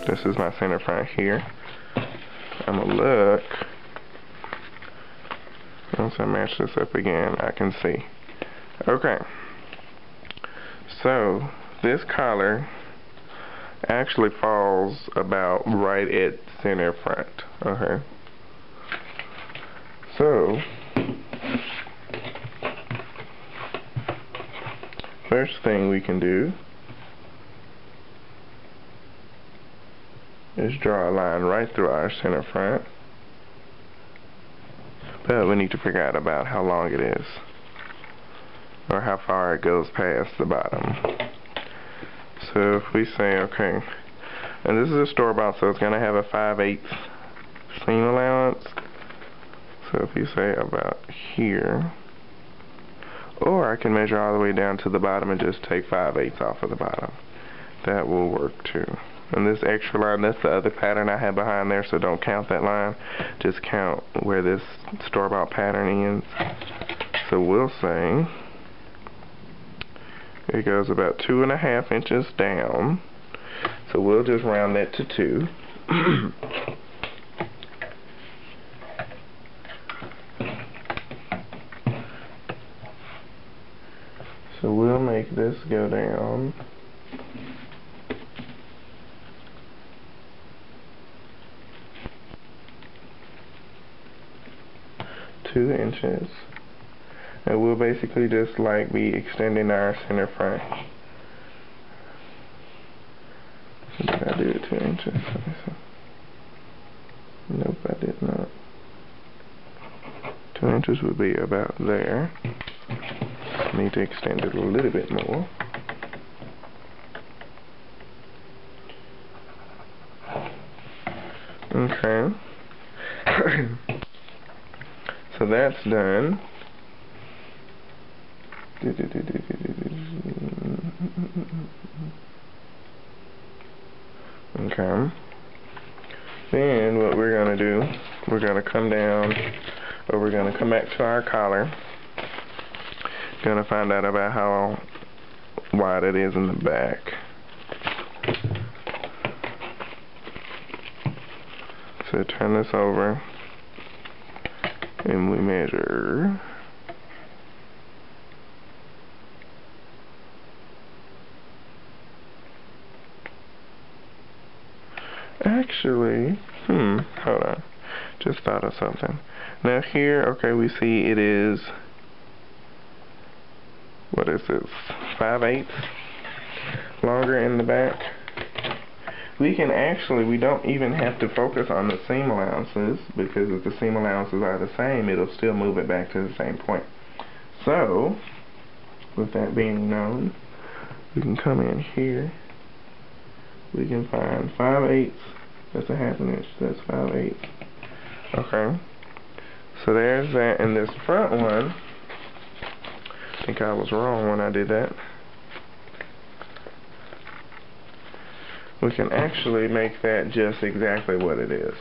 This is my center front here. I'm gonna look. Once I match this up again, I can see. Okay. So this collar actually falls about right at center front. Okay. So first thing we can do is draw a line right through our center front. But we need to figure out about how long it is, or how far it goes past the bottom. So if we say, okay, and this is a store-bought, so it's going to have a 5/8 seam allowance. So if you say about here, or I can measure all the way down to the bottom and just take 5/8 off of the bottom. That will work too. And this extra line, that's the other pattern I have behind there, so don't count that line. Just count where this store-bought pattern ends. So we'll say it goes about 2.5 inches down. So we'll just round that to 2. So we'll make this go down 2 inches, and we'll basically just like be extending our center front. Did I do it 2 inches? Nope, I did not. 2 inches would be about there. I need to extend it a little bit more. Okay. So that's done. Okay. Then what we're going to do, we're going to come down, or we're going to come back to our collar. Going to find out about how wide it is in the back. So turn this over, and we measure. Actually, hold on. Just thought of something. Now here, okay, we see it is, what is this, 5/8 longer in the back. We can actually, we don't even have to focus on the seam allowances, because if the seam allowances are the same, it'll still move it back to the same point. So, with that being known, we can come in here. We can find 5/8. That's a 1/2 inch. That's 5/8. Okay. So there's that. And this front one, I think I was wrong when I did that. We can actually make that just exactly what it is.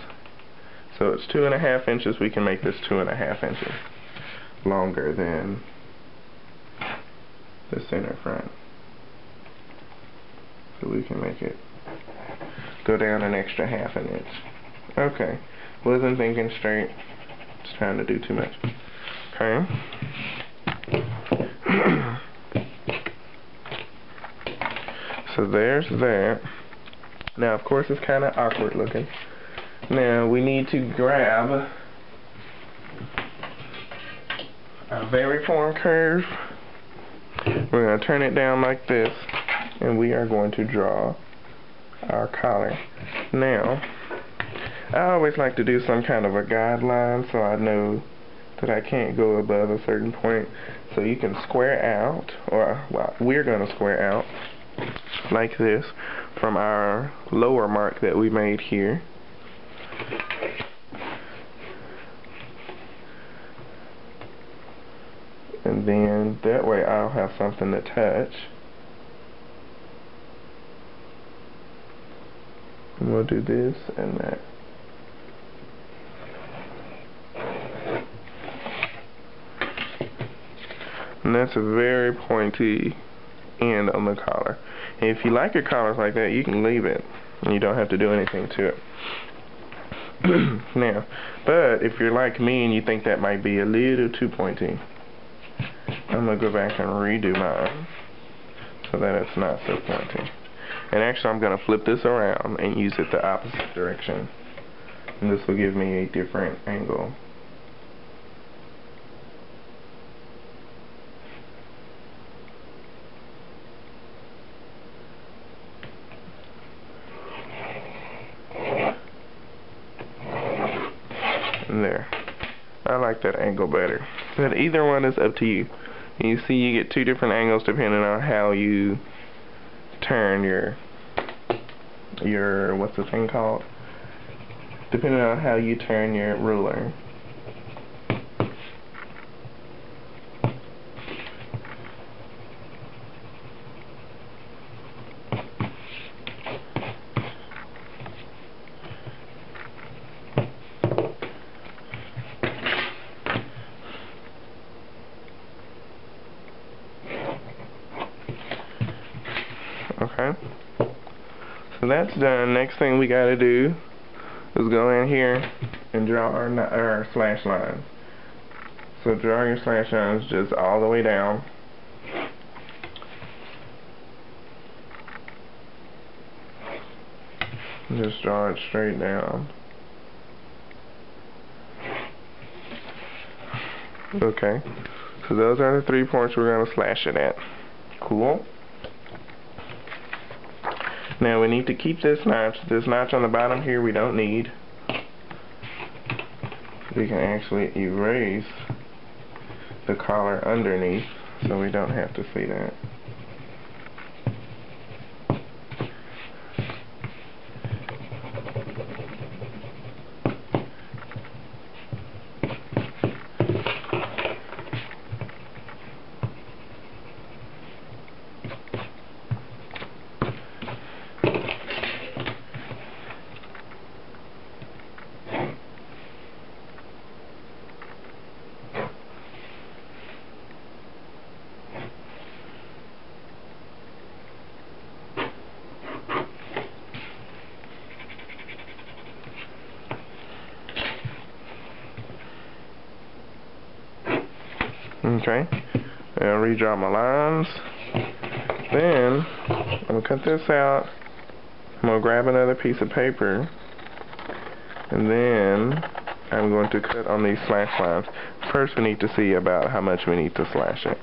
So it's 2.5 inches. We can make this 2.5 inches longer than the center front. So we can make it go down an extra 1/2 inch. Okay. Wasn't thinking straight. Just trying to do too much. Okay. So there's that. Now, of course, it's kind of awkward looking. Now, we need to grab a variform curve. We're going to turn it down like this, and we are going to draw our collar. Now, I always like to do some kind of a guideline so I know that I can't go above a certain point. So you can square out, or well, we're going to square out like this from our lower mark that we made here. And then that way I'll have something to touch. And we'll do this and that. And that's a very pointy end on the collar. And if you like your collars like that, you can leave it. and you don't have to do anything to it. Now, but if you're like me and you think that might be a little too pointy, I'm going to go back and redo mine so that it's not so pointy. And actually I'm going to flip this around and use it the opposite direction. And this will give me a different angle. And there. I like that angle better. But either one is up to you. You see you get two different angles depending on how you turn your what's the thing called? Depending on how you turn your ruler. Okay, so that's done. Next thing we gotta do is go in here and draw our slash lines. So draw your slash lines just all the way down. Just draw it straight down. Okay, so those are the 3 points we're gonna slash it at. Cool. Now we need to keep this notch. This notch on the bottom here we don't need. We can actually erase the collar underneath so we don't have to see that. Okay, I'll redraw my lines. Then I'm going to cut this out. I'm going to grab another piece of paper, and then I'm going to cut on these slash lines. First we need to see about how much we need to slash it.